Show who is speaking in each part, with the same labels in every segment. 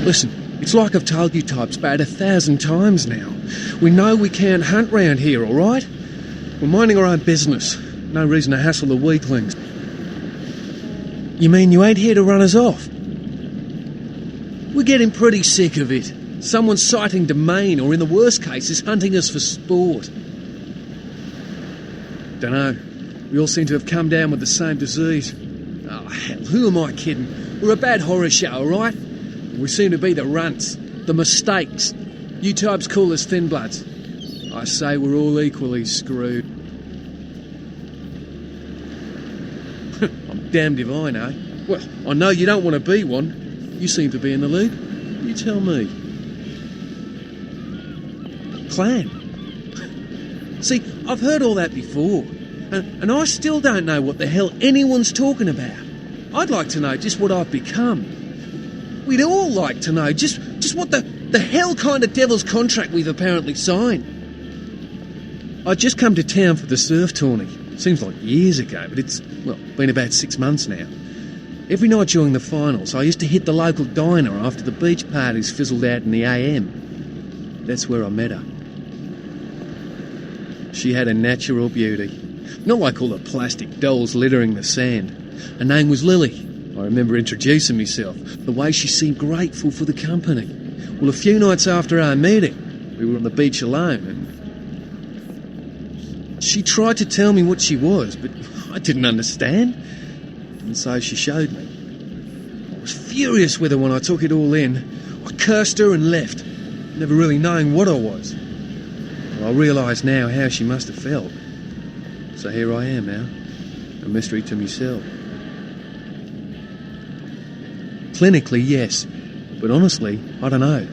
Speaker 1: Listen, it's like I've told you types about 1,000 times now. We know we can't hunt round here, all right? We're minding our own business. No reason to hassle the weaklings. You mean you ain't here to run us off? We're getting pretty sick of it. Someone's sighting domain, or in the worst cases, hunting us for sport. Dunno. We all seem to have come down with the same disease. Oh, hell, who am I kidding? We're a bad horror show, all right? We seem to be the runts, the mistakes. You types call us thin bloods. I say we're all equally screwed. I'm damned if I know. Well, I know you don't want to be one. You seem to be in the lead. You tell me. Clan. See, I've heard all that before. And I still don't know what the hell anyone's talking about. I'd like to know just what I've become. We'd all like to know just what the hell kind of devil's contract we've apparently signed. I'd just come to town for the surf tourney. Seems like years ago, but it's, well, been about 6 months now. Every night during the finals, I used to hit the local diner after the beach parties fizzled out in the AM. That's where I met her. She had a natural beauty. Not like all the plastic dolls littering the sand. Her name was Lily. I remember introducing myself, the way she seemed grateful for the company. Well, a few nights after our meeting, we were on the beach alone, and she tried to tell me what she was, but I didn't understand, and so she showed me. I was furious with her when I took it all in. I cursed her and left, never really knowing what I was. Well, I realise now how she must have felt. So here I am now, a mystery to myself. Clinically, yes, but honestly, I don't know.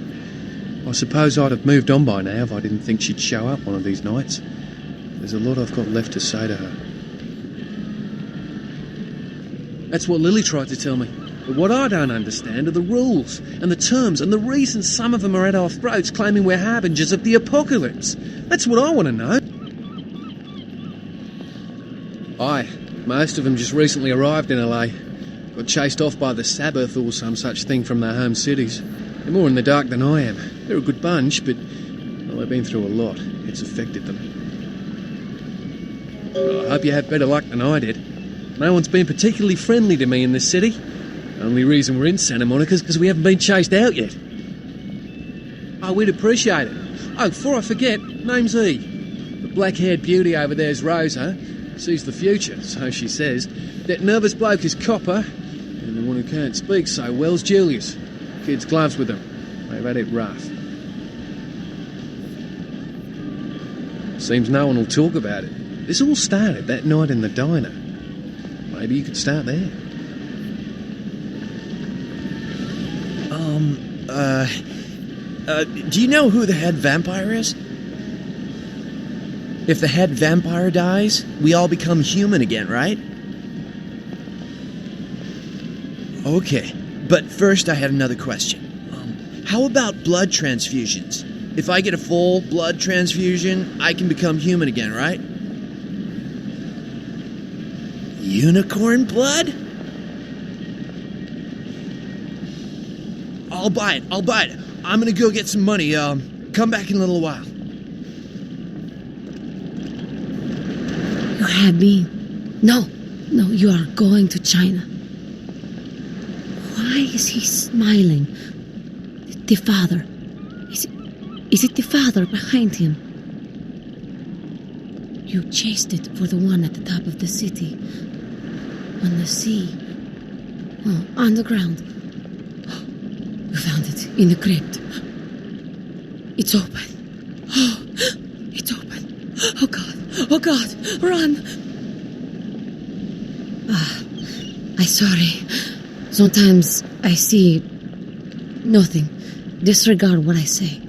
Speaker 1: I suppose I'd have moved on by now if I didn't think she'd show up one of these nights. There's a lot I've got left to say to her. That's what Lily tried to tell me. But what I don't understand are the rules and the terms and the reasons some of them are at our throats claiming we're harbingers of the apocalypse. That's what I want to know. Aye, most of them just recently arrived in LA. Got chased off by the Sabbath or some such thing from their home cities. They're more in the dark than I am. They're a good bunch, but well, they've been through a lot. It's affected them. Well, I hope you had better luck than I did. No one's been particularly friendly to me in this city. The only reason we're in Santa Monica is because we haven't been chased out yet. Oh, we'd appreciate it. Oh, before I forget, name's E. The black-haired beauty over there's Rosa. Sees the future, so she says. That nervous bloke is Copper, and the one who can't speak so well's Julius. Kids' gloves with them. They've had it rough. Seems no one will talk about it. This all started that night in the diner. Maybe you could start there.
Speaker 2: Do you know who the head vampire is? If the head vampire dies, we all become human again, right? Okay, but first I had another question. How about blood transfusions? If I get a full blood transfusion, I can become human again, right? Unicorn blood? I'll buy it. I'm gonna go get some money. Come back in a little while.
Speaker 3: You have been. No, you are going to China. Why is he smiling? The father. Is it the father behind him? You chased it for the one at the top of the city. On the sea. Oh, on the ground. You found it in the crypt. It's open. Oh, it's open. Oh God. Oh God. Run. I'm sorry. Sometimes I see nothing. Disregard what I say.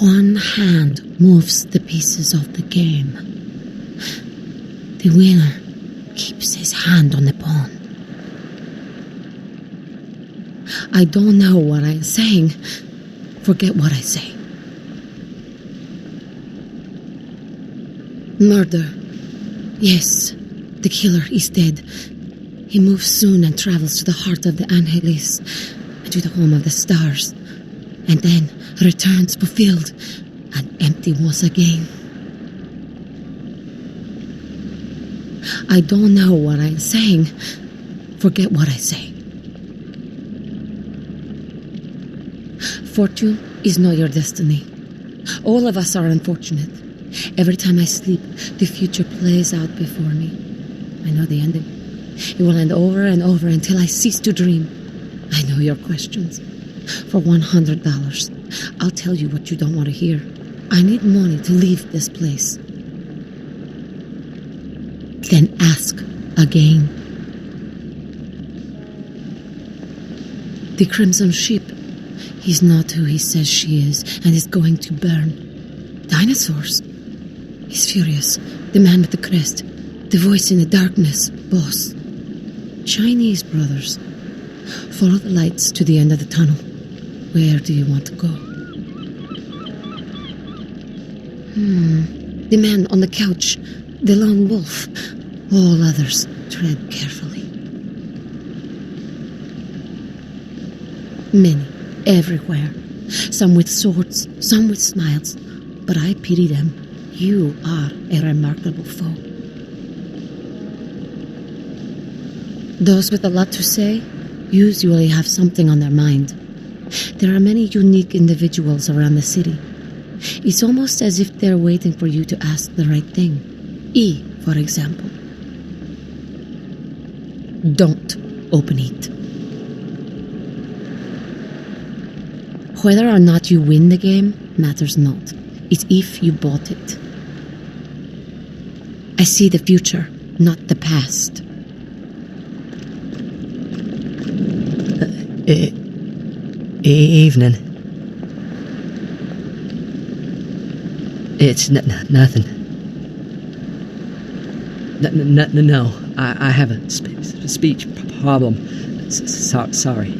Speaker 3: One hand moves the pieces of the game. The winner keeps his hand on the pawn. I don't know what I'm saying. Forget what I say. Murder. Yes, the killer is dead. He moves soon and travels to the heart of the Angelis, and to the home of the stars, and then returns fulfilled and empty once again. I don't know what I'm saying. Forget what I say. Fortune is not your destiny. All of us are unfortunate. Every time I sleep, the future plays out before me. I know the ending. It will end over and over until I cease to dream. I know your questions. For $100, I'll tell you what you don't want to hear. I need money to leave this place. Then ask again. The Crimson Ship is not who he says she is, and is going to burn. Dinosaurs. He's furious. The man with the crest. The voice in the darkness. Boss. Chinese brothers. Follow the lights to the end of the tunnel. Where do you want to go? The man on the couch. The lone wolf. All others tread carefully. Many, everywhere. Some with swords, some with smiles. But I pity them. You are a remarkable foe. Those with a lot to say usually have something on their mind. There are many unique individuals around the city. It's almost as if they're waiting for you to ask the right thing. E, for example. Don't open it. Whether or not you win the game matters not. It's if you bought it. I see the future, not the past.
Speaker 4: Evening. It's nothing. No, I have a speech problem. Sorry.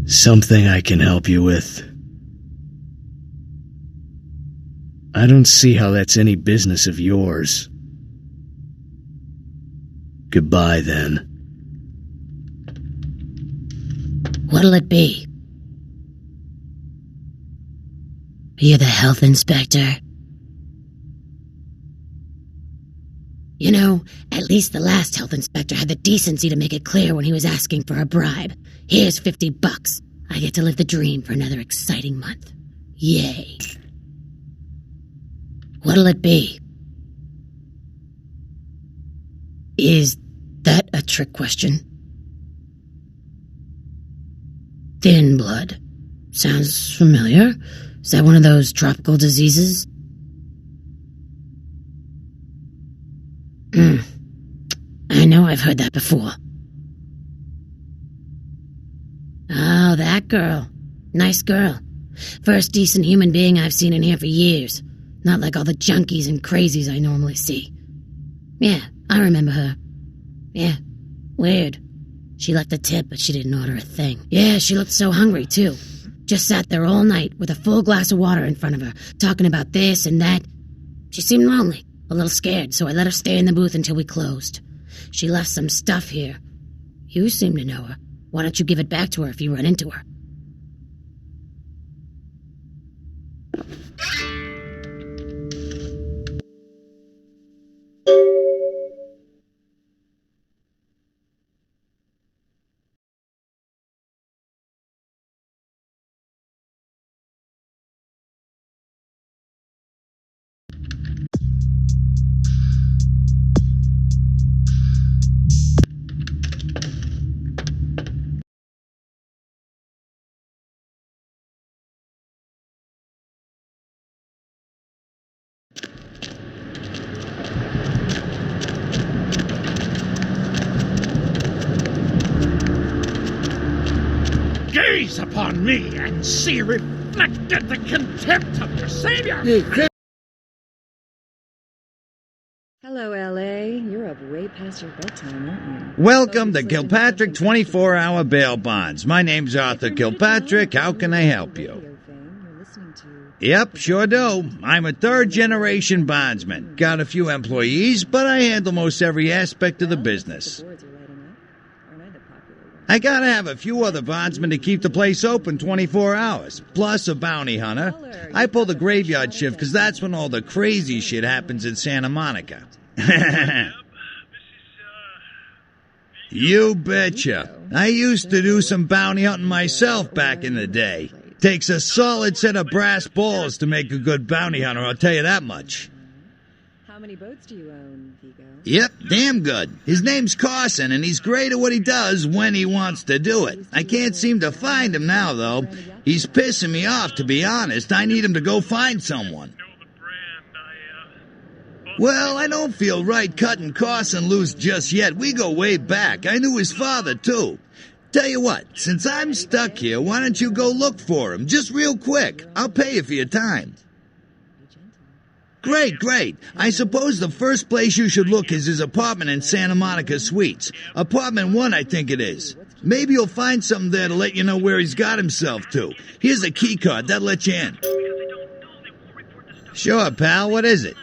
Speaker 5: Something I can help you with. I don't see how that's any business of yours. Goodbye, then.
Speaker 3: What'll it be? Are you the health inspector? You know, at least the last health inspector had the decency to make it clear when he was asking for a bribe. Here's $50. I get to live the dream for another exciting month. Yay. What'll it be? Is that a trick question? Thin blood. Sounds familiar. Is that one of those tropical diseases? I know I've heard that before. Oh, that girl. Nice girl. First decent human being I've seen in here for years. Not like all the junkies and crazies I normally see. Yeah, I remember her. Yeah, weird. She left a tip, but she didn't order a thing. Yeah, she looked so hungry, too. Just sat there all night with a full glass of water in front of her, talking about this and that. She seemed lonely, a little scared, so I let her stay in the booth until we closed. She left some stuff here. You seem to know her. Why don't you give it back to her if you run into her?
Speaker 6: Gaze upon me and see reflected the contempt of your savior.
Speaker 7: Hello, L.A. You're up way past your bedtime, aren't you?
Speaker 8: Welcome to Kilpatrick 24-hour bail bonds. My name's Arthur Kilpatrick. How can I help you? Yep, sure do. I'm a third-generation bondsman. Got a few employees, but I handle most every aspect of the business. I gotta have a few other bondsmen to keep the place open 24 hours, plus a bounty hunter. I pull the graveyard shift because that's when all the crazy shit happens in Santa Monica. You betcha. I used to do some bounty hunting myself back in the day. Takes a solid set of brass balls to make a good bounty hunter, I'll tell you that much.
Speaker 7: How many boats do you own, Vigo?
Speaker 8: Yep, damn good. His name's Carson, and he's great at what he does when he wants to do it. I can't seem to find him now, though. He's pissing me off, to be honest. I need him to go find someone. Well, I don't feel right cutting Carson loose just yet. We go way back. I knew his father, too. Tell you what, since I'm stuck here, why don't you go look for him? Just real quick. I'll pay you for your time. Great, great. I suppose the first place you should look is his apartment in Santa Monica Suites. Apartment 1, I think it is. Maybe you'll find something there to let you know where he's got himself to. Here's a key card. That'll let you in. Sure, pal. What is it?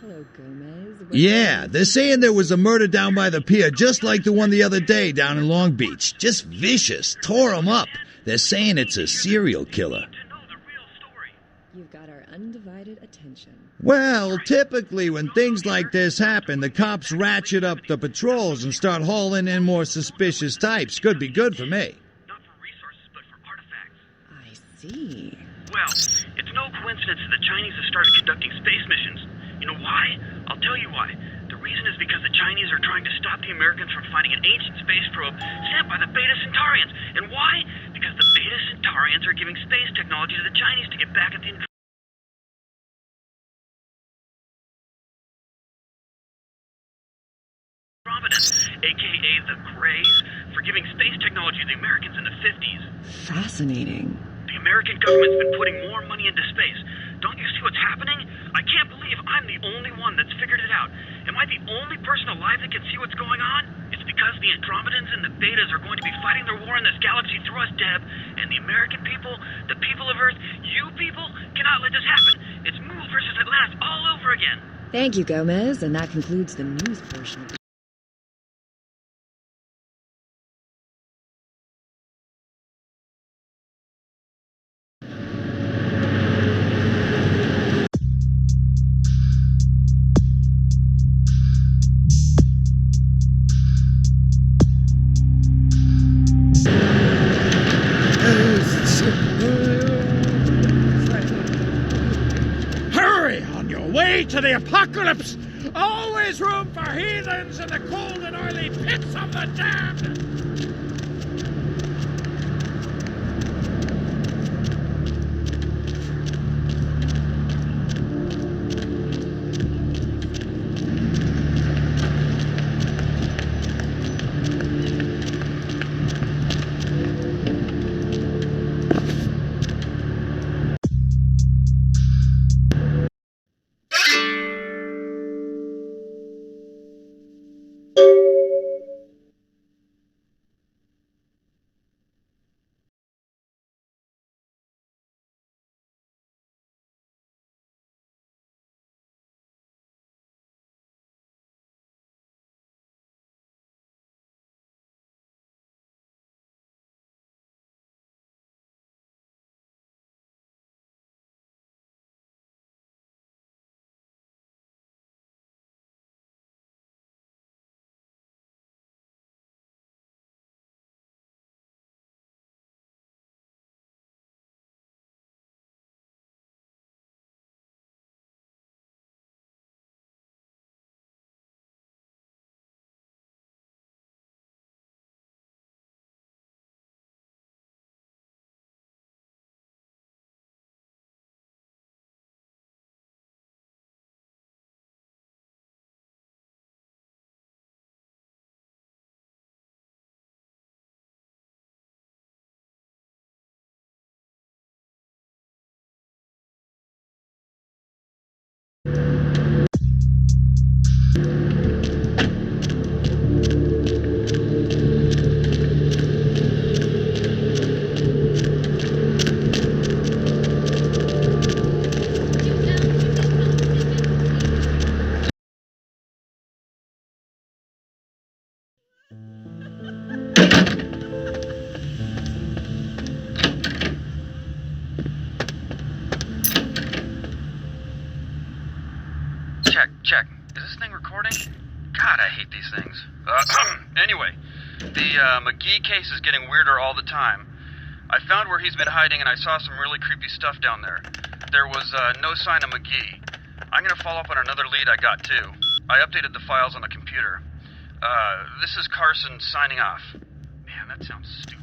Speaker 7: Hello, Gomez.
Speaker 8: Yeah, they're saying there was a murder down by the pier, just like the one the other day down in Long Beach. Just vicious. Tore 'em up. They're saying it's a serial killer.
Speaker 7: You've got our undivided attention.
Speaker 8: Well, typically when things like this happen, the cops ratchet up the patrols and start hauling in more suspicious types. Could be good for me.
Speaker 9: Not for resources, but for artifacts.
Speaker 7: I see.
Speaker 9: Well, it's no coincidence that the Chinese have started conducting space missions. You know why? I'll tell you why. The reason is because the Chinese are trying to stop the Americans from finding an ancient space probe sent by the Beta Centaurians. And why? Because the Beta Centaurians are giving space technology to the Chinese to get back at the a.k.a. the Greys, for giving space technology to the Americans in the 50s.
Speaker 7: Fascinating.
Speaker 9: The American government's been putting more money into space. Don't you see what's happening? I can't believe I'm the only one that's figured it out. Am I the only person alive that can see what's going on? It's because the Andromedans and the Betas are going to be fighting their war in this galaxy through us, Deb. And the American people, the people of Earth, you people, cannot let this happen. It's move versus Atlantis all over again.
Speaker 7: Thank you, Gomez, and that concludes the news portion of the
Speaker 6: age of the apocalypse. Always room for heathens in the cold and oily pits of the damned.
Speaker 9: Check. Is this thing recording? God, I hate these things. Anyway, the McGee case is getting weirder all the time. I found where he's been hiding and I saw some really creepy stuff down there. There was no sign of McGee. I'm gonna follow up on another lead I got too. I updated the files on the computer. This is Carson signing off. Man, that sounds stupid.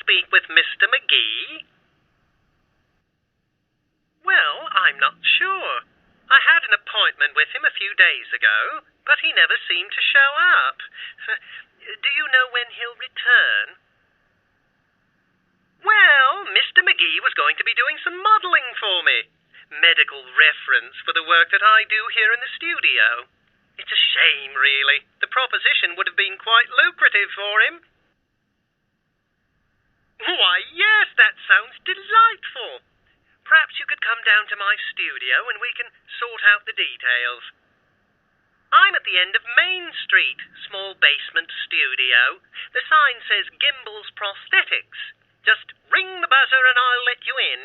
Speaker 10: speak with Mr. McGee? Well, I'm not sure. I had an appointment with him a few days ago, but he never seemed to show up. Do you know when he'll return? Well, Mr. McGee was going to be doing some modelling for me. Medical reference for the work that I do here in the studio. It's a shame, really. The proposition would have been quite lucrative for him. Why, yes, that sounds delightful. Perhaps you could come down to my studio and we can sort out the details. I'm at the end of Main Street, small basement studio. The sign says Gimble's Prosthetics. Just ring the buzzer and I'll let you in.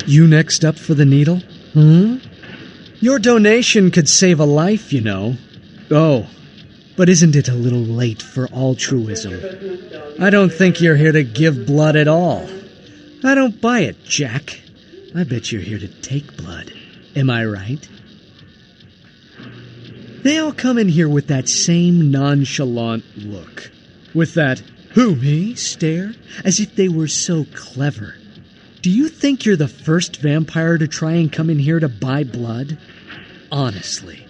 Speaker 5: You next up for the needle? Your donation could save a life, you know. Oh, but isn't it a little late for altruism? I don't think you're here to give blood at all. I don't buy it, Jack. I bet you're here to take blood. Am I right? They all come in here with that same nonchalant look. With that, who, me, stare, as if they were so clever. Do you think you're the first vampire to try and come in here to buy blood? Honestly.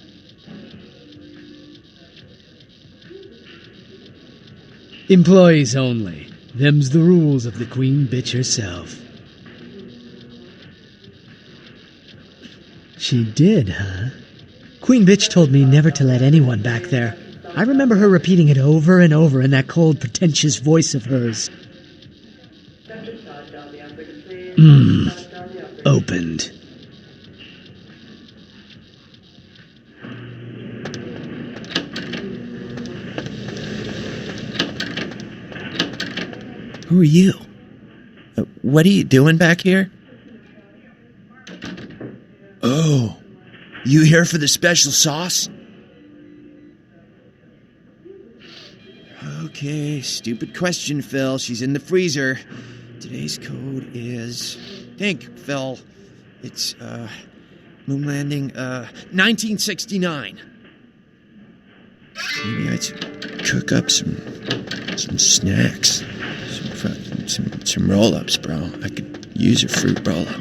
Speaker 5: Employees only. Them's the rules of the Queen Bitch herself. She did, huh? Queen Bitch told me never to let anyone back there. I remember her repeating it over and over in that cold, pretentious voice of hers. Opened.
Speaker 2: Who are you? What are you doing back here? Oh, you here for the special sauce? Okay, stupid question, Phil. She's in the freezer. Today's code is... Think, Phil. It's, moon landing, 1969. Maybe I'd cook up some snacks. Some roll-ups, bro. I could use a fruit roll-up.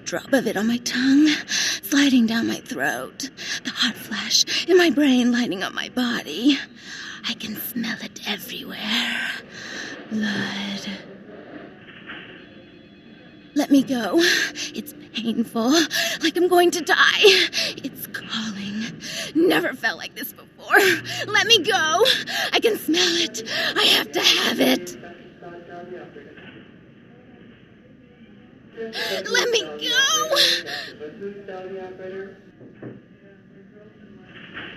Speaker 3: Drop of it on my tongue, sliding down my throat. The hot flash in my brain lighting up my body. I can smell it everywhere. Blood. Let me go. It's painful, like I'm going to die. It's calling. Never felt like this before. Let me go. I can smell it. I have to have it. Let me go!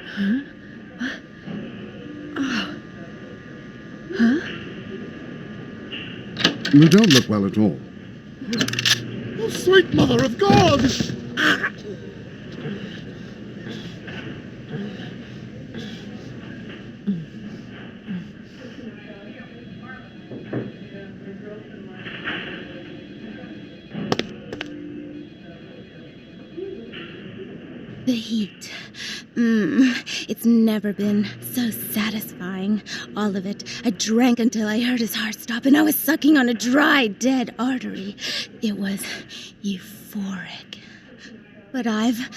Speaker 3: Huh? What? Oh. Huh?
Speaker 11: You don't look well at all.
Speaker 6: Oh, sweet mother of God!
Speaker 3: The heat. It's never been so satisfying. All of it. I drank until I heard his heart stop, and I was sucking on a dry, dead artery. It was euphoric. But I've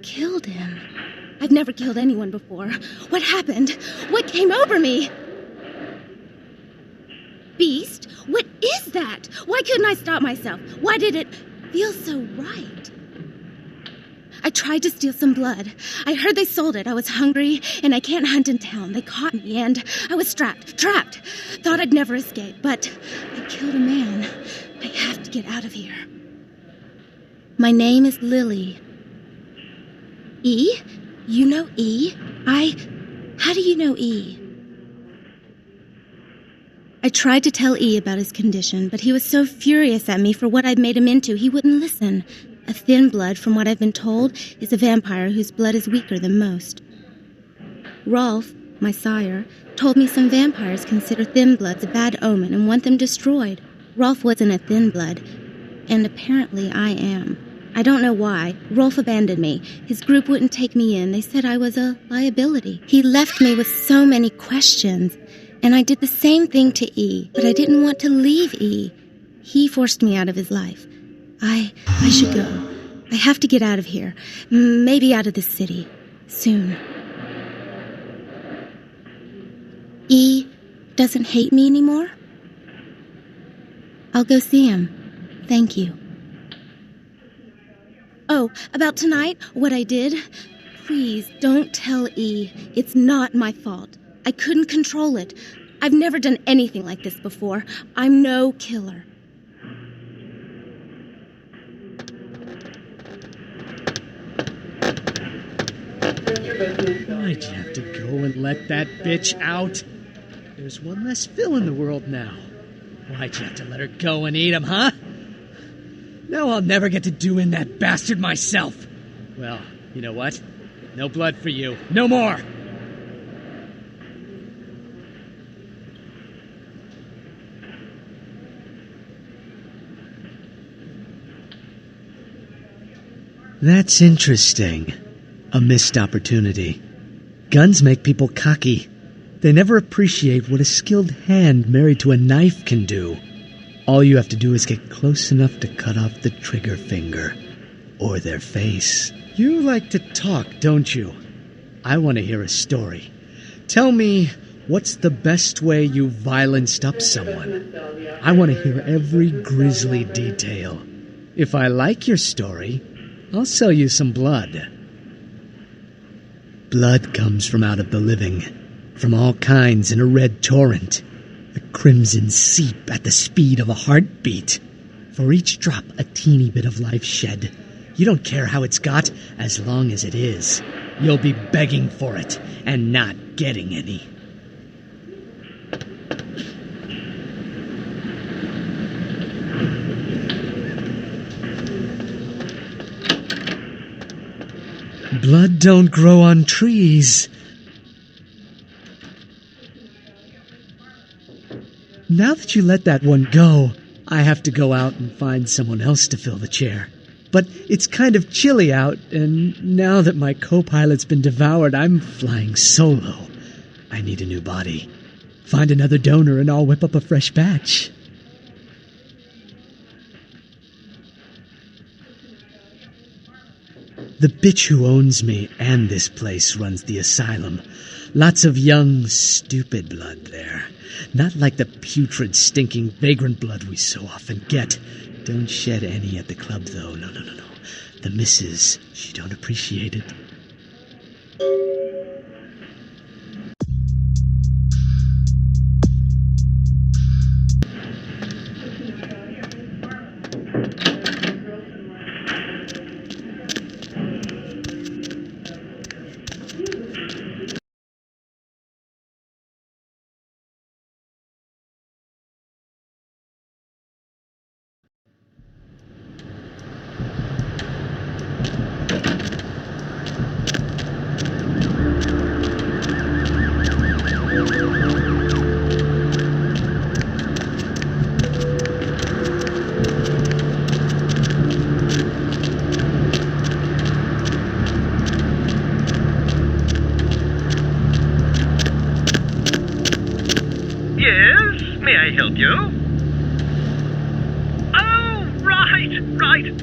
Speaker 3: killed him. I've never killed anyone before. What happened? What came over me? Beast? What is that? Why couldn't I stop myself? Why did it feel so right? I tried to steal some blood. I heard they sold it. I was hungry, and I can't hunt in town. They caught me, and I was trapped. Thought I'd never escape, but I killed a man. I have to get out of here. My name is Lily. E? You know E? How do you know E? I tried to tell E about his condition, but he was so furious at me for what I'd made him into, he wouldn't listen. A thin blood, from what I've been told, is a vampire whose blood is weaker than most. Rolf, my sire, told me some vampires consider thin bloods a bad omen and want them destroyed. Rolf wasn't a thin blood, and apparently I am. I don't know why. Rolf abandoned me. His group wouldn't take me in. They said I was a liability. He left me with so many questions, and I did the same thing to E, but I didn't want to leave E. He forced me out of his life. I should go. I have to get out of here. Maybe out of this city. Soon.
Speaker 11: E doesn't hate me anymore? I'll go see him. Thank you. Oh, about tonight, what I did? Please, don't tell E. It's not my fault. I couldn't control it. I've never done anything like this before. I'm no killer.
Speaker 5: Why'd you have to go and let that bitch out? There's one less Phil in the world now. Why'd you have to let her go and eat him, huh? Now I'll never get to do in that bastard myself. Well, you know what? No blood for you. No more! That's interesting. A missed opportunity. Guns make people cocky. They never appreciate what a skilled hand married to a knife can do. All you have to do is get close enough to cut off the trigger finger. Or their face. You like to talk, don't you? I want to hear a story. Tell me, what's the best way you violenced up someone? I want to hear every grisly detail. If I like your story, I'll sell you some blood. Blood comes from out of the living, from all kinds in a red torrent. A crimson seep at the speed of a heartbeat. For each drop, a teeny bit of life shed. You don't care how it's got, as long as it is. You'll be begging for it, and not getting any. Blood don't grow on trees. Now that you let that one go, I have to go out and find someone else to fill the chair. But it's kind of chilly out, and now that my co-pilot's been devoured, I'm flying solo. I need a new body. Find another donor and I'll whip up a fresh batch. The bitch who owns me and this place runs the asylum. Lots of young, stupid blood there. Not like the putrid, stinking, vagrant blood we so often get. Don't shed any at the club, though. No. The missus, she don't appreciate it.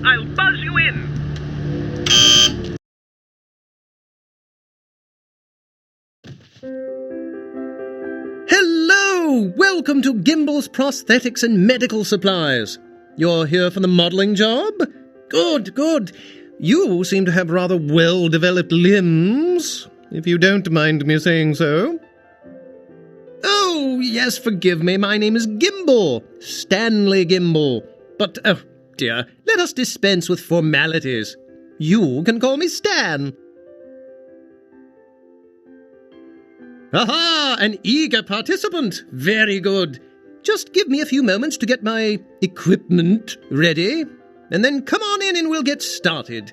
Speaker 10: I'll buzz you in.
Speaker 12: Hello! Welcome to Gimble's Prosthetics and Medical Supplies. You're here for the modelling job? Good. You seem to have rather well-developed limbs, if you don't mind me saying so. Oh, yes, forgive me. My name is Gimble. Stanley Gimble. But, oh, dear, let us dispense with formalities. You can call me Stan. Aha! An eager participant. Very good. Just give me a few moments to get my equipment ready, and then come on in and we'll get started.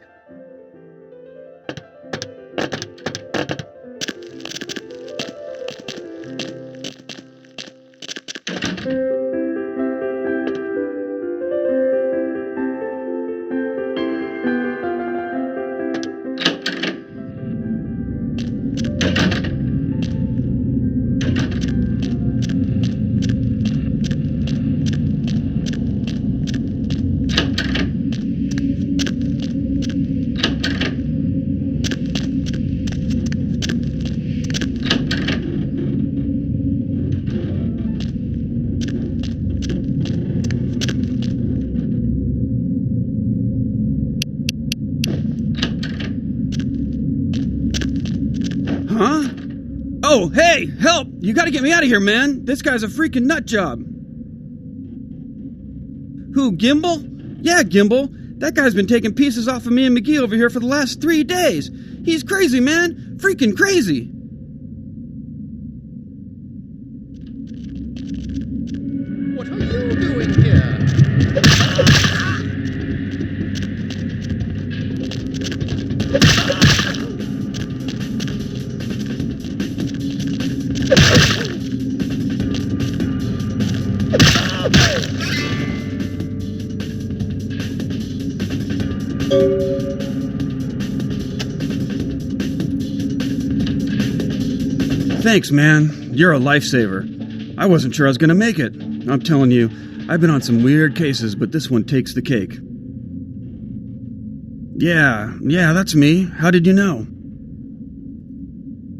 Speaker 13: Whoa, hey, help! You gotta get me out of here, man! This guy's a freaking nut job! Who, Gimble? Yeah, Gimble. That guy's been taking pieces off of me and McGee over here for the last 3 days. He's crazy, man! Freaking crazy!
Speaker 12: What are you doing here?
Speaker 13: Thanks, man. You're a lifesaver. I wasn't sure I was gonna make it. I'm telling you, I've been on some weird cases, but this one takes the cake. Yeah, that's me. How did you know?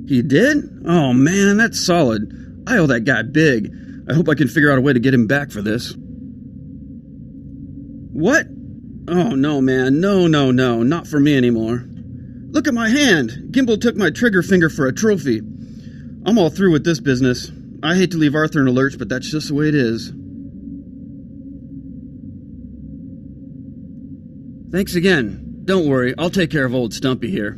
Speaker 13: He did? Oh man, that's solid. I owe that guy big. I hope I can figure out a way to get him back for this. What? Oh no, man. No, not for me anymore. Look at my hand. Gimble took my trigger finger for a trophy. I'm all through with this business. I hate to leave Arthur in a lurch, but that's just the way it is. Thanks again. Don't worry, I'll take care of old Stumpy here.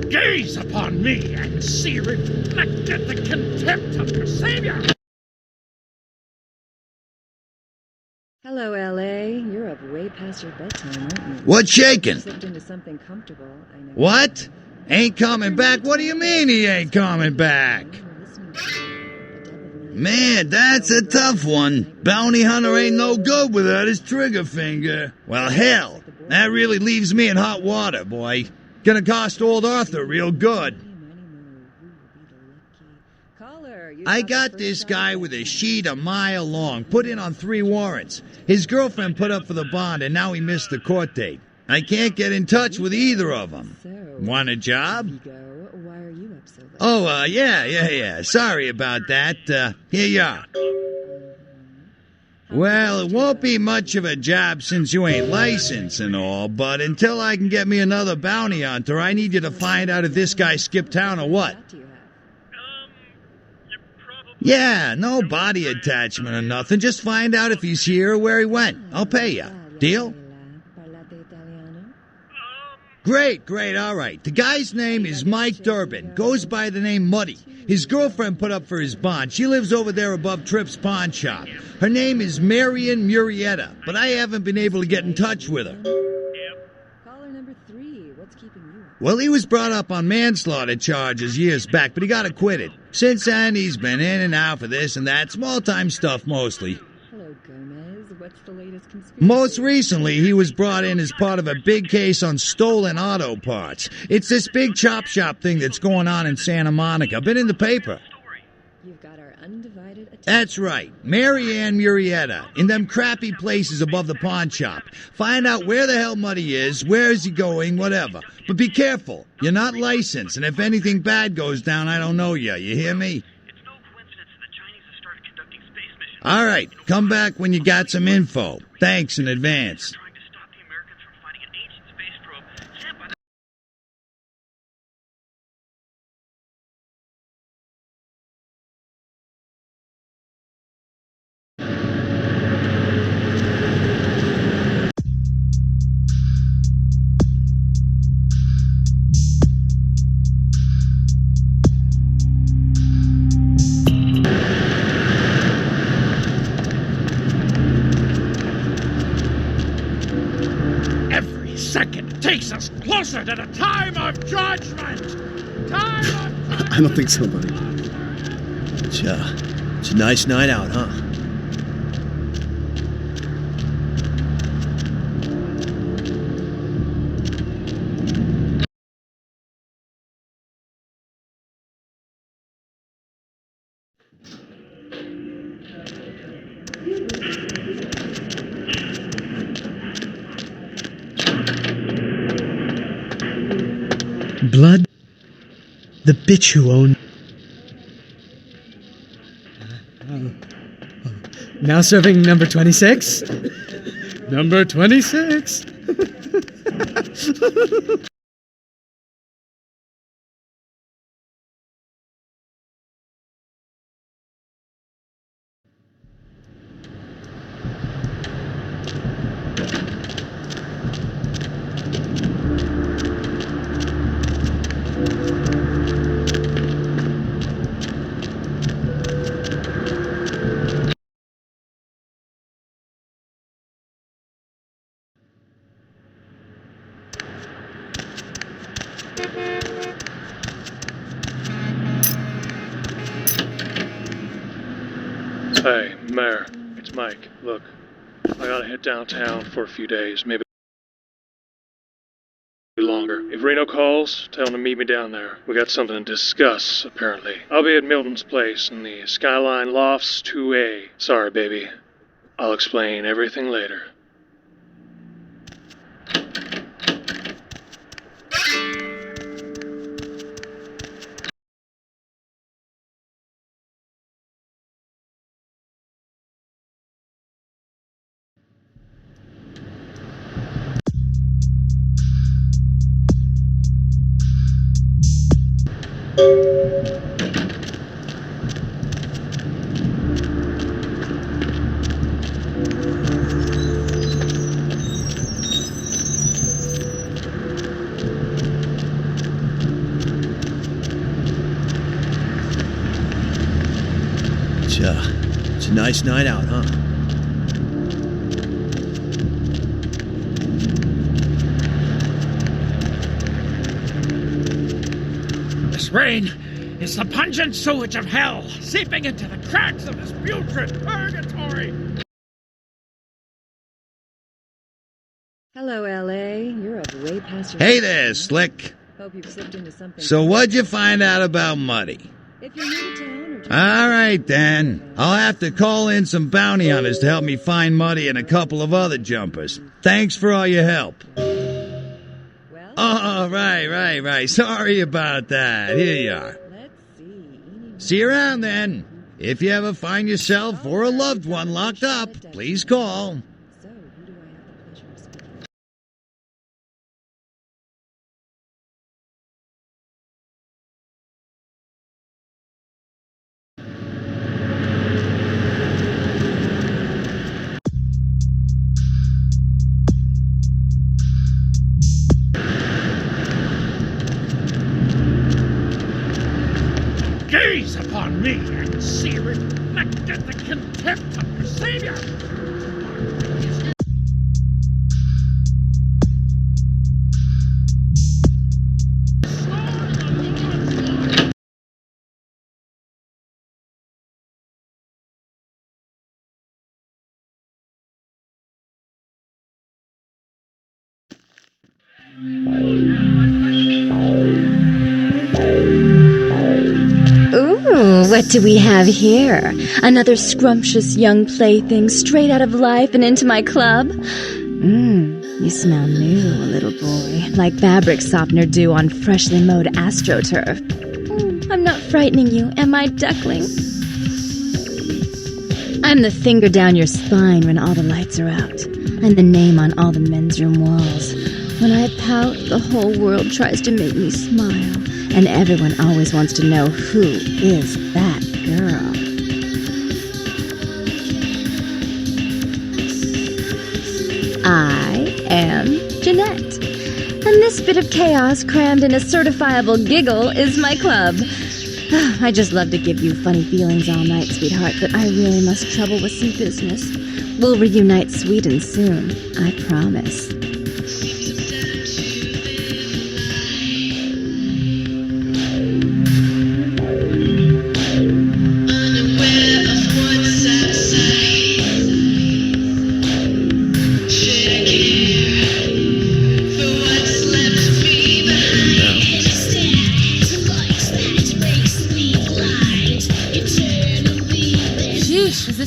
Speaker 6: Gaze upon me and see reflected the contempt of your savior.
Speaker 7: Hello, L.A. You're up way past your bedtime, aren't you?
Speaker 8: What's shaking?
Speaker 7: Slipped into something comfortable, I know.
Speaker 8: What? Ain't coming back? What do you mean he ain't coming back? Man, that's a tough one. Bounty hunter ain't no good without his trigger finger. Well, hell, that really leaves me in hot water, boy. Gonna cost old Arthur real good. I got this guy with a sheet a mile long, put in on 3 warrants. His girlfriend put up for the bond, and now he missed the court date. I can't get in touch with either of them. Want a job? Oh, yeah. Sorry about that. Here you are. Well, it won't be much of a job since you ain't licensed and all, but until I can get me another bounty hunter, I need you to find out if this guy skipped town or what. Yeah, no body attachment or nothing. Just find out if he's here or where he went. I'll pay you. Deal? Great, all right. The guy's name is Mike Durbin. Goes by the name Muddy. His girlfriend put up for his bond. She lives over there above Tripp's pawn shop. Her name is Marion Murrieta, but I haven't been able to get in touch with her.
Speaker 7: Caller number 3, what's keeping you up?
Speaker 8: Well, he was brought up on manslaughter charges years back, but he got acquitted. Since then, he's been in and out for this and that, small-time stuff mostly.
Speaker 7: Hello, Gomez. What's the latest conspiracy?
Speaker 8: Most recently, he was brought in as part of a big case on stolen auto parts. It's this big chop shop thing that's going on in Santa Monica. Been in the paper.
Speaker 7: You've got our undivided
Speaker 8: That's right. Mary Ann Murrieta, in them crappy places above the pawn shop. Find out where the hell Muddy is, where is he going, whatever. But be careful. You're not licensed, and if anything bad goes down, I don't know you. You hear me?
Speaker 9: It's no coincidence that the Chinese have started conducting space missions.
Speaker 8: All right. Come back when you got some info. Thanks in advance.
Speaker 9: Trying to stop the Americans from finding an ancient space probe sent by the...
Speaker 6: Every second takes us closer to the time of judgment. Time of
Speaker 12: I don't think so, buddy.
Speaker 2: It's a nice night out, huh?
Speaker 5: Blood? The bitch who owned... Now serving number 26? Number 26!
Speaker 14: Hey, Mayor, it's Mike. Look, I gotta head downtown for a few days, maybe longer. If Reno calls, tell him to meet me down there. We got something to discuss, apparently. I'll be at Milton's place in the Skyline Lofts 2A. Sorry, baby. I'll explain everything later.
Speaker 2: It's a nice night out, huh?
Speaker 6: This rain is the pungent sewage of hell seeping into the cracks of this putrid purgatory.
Speaker 7: Hello, L.A. You're up way past your...
Speaker 8: Hey there, Slick.
Speaker 7: Hope you've slipped into something...
Speaker 8: So what'd you find out about Muddy?
Speaker 7: If you're new to town or just...
Speaker 8: All right, then. I'll have to call in some bounty hunters to help me find Muddy and a couple of other jumpers. Thanks for all your help. Oh, right. Sorry about that. Here you are. See you around, then. If you ever find yourself or a loved one locked up, please call.
Speaker 6: Gaze upon me and see reflected the contempt of your savior.
Speaker 11: Ooh, what
Speaker 7: What do we have here? Another scrumptious young plaything straight out of life and into my club? You smell new, little boy, like fabric softener dew on freshly mowed astroturf. I'm not frightening you, am I, duckling? I'm the finger down your spine when all the lights are out. I'm the name on all the men's room walls. When I pout, the whole world tries to make me smile. And everyone always wants to know who is that girl. I am Jeanette. And this bit of chaos crammed in a certifiable giggle is my club. I just love to give you funny feelings all night, sweetheart, but I really must trouble with some business. We'll reunite sweet and soon, I promise.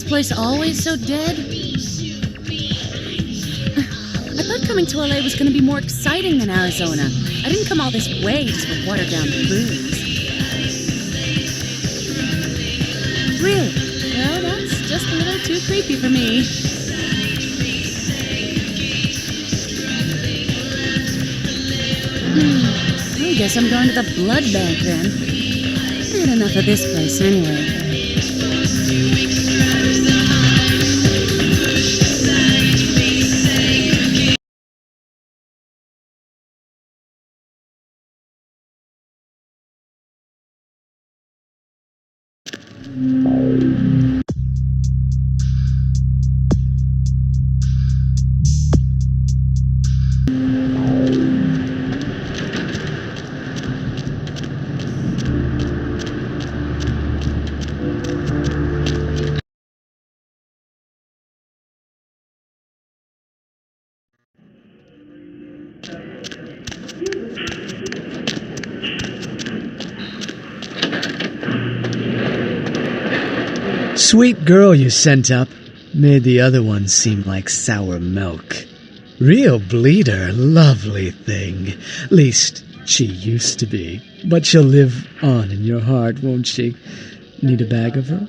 Speaker 3: Place always so dead? I thought coming to LA was going to be more exciting than Arizona. I didn't come all this way just for watered down blues. Really? Well, that's just a little too creepy for me. I guess I'm going to the blood bank then. I had enough of this place anyway.
Speaker 5: Sweet girl you sent up made the other one seem like sour milk. Real bleeder, lovely thing. Least, she used to be. But she'll live on in your heart, won't she? Need a bag of her?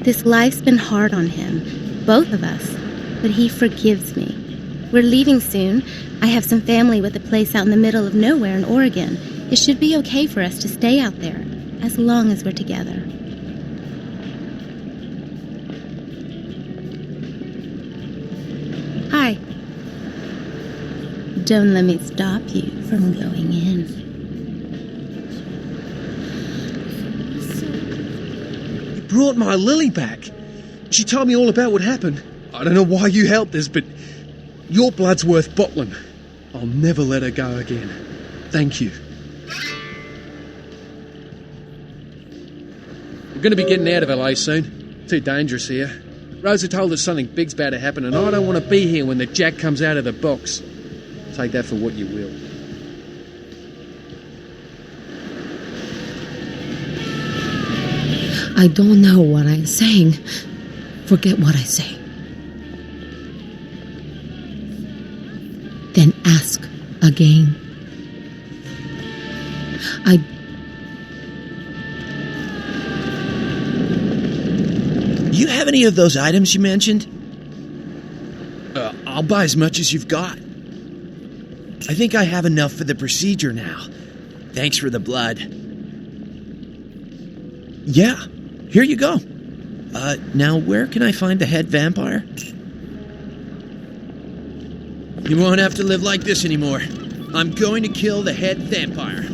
Speaker 11: This life's been hard on him, both of us, but he forgives me. We're leaving soon. I have some family with a place out in the middle of nowhere in Oregon. It should be okay for us to stay out there, as long as we're together. Hi. Don't let me stop you from going in.
Speaker 1: Brought my Lily back. She told me all about what happened. I don't know why you helped us, but your blood's worth bottling. I'll never let her go again. Thank you. We're going to be getting out of LA soon. Too dangerous here. Rosa told us something big's about to happen, and I don't want to be here when the jack comes out of the box. Take that for what you will.
Speaker 3: I don't know what I'm saying. Forget what I say. Then ask again.
Speaker 2: You have any of those items you mentioned? I'll buy as much as you've got. I think I have enough for the procedure now. Thanks for the blood. Yeah, here you go. Now where can I find the head vampire? You won't have to live like this anymore. I'm going to kill the head vampire.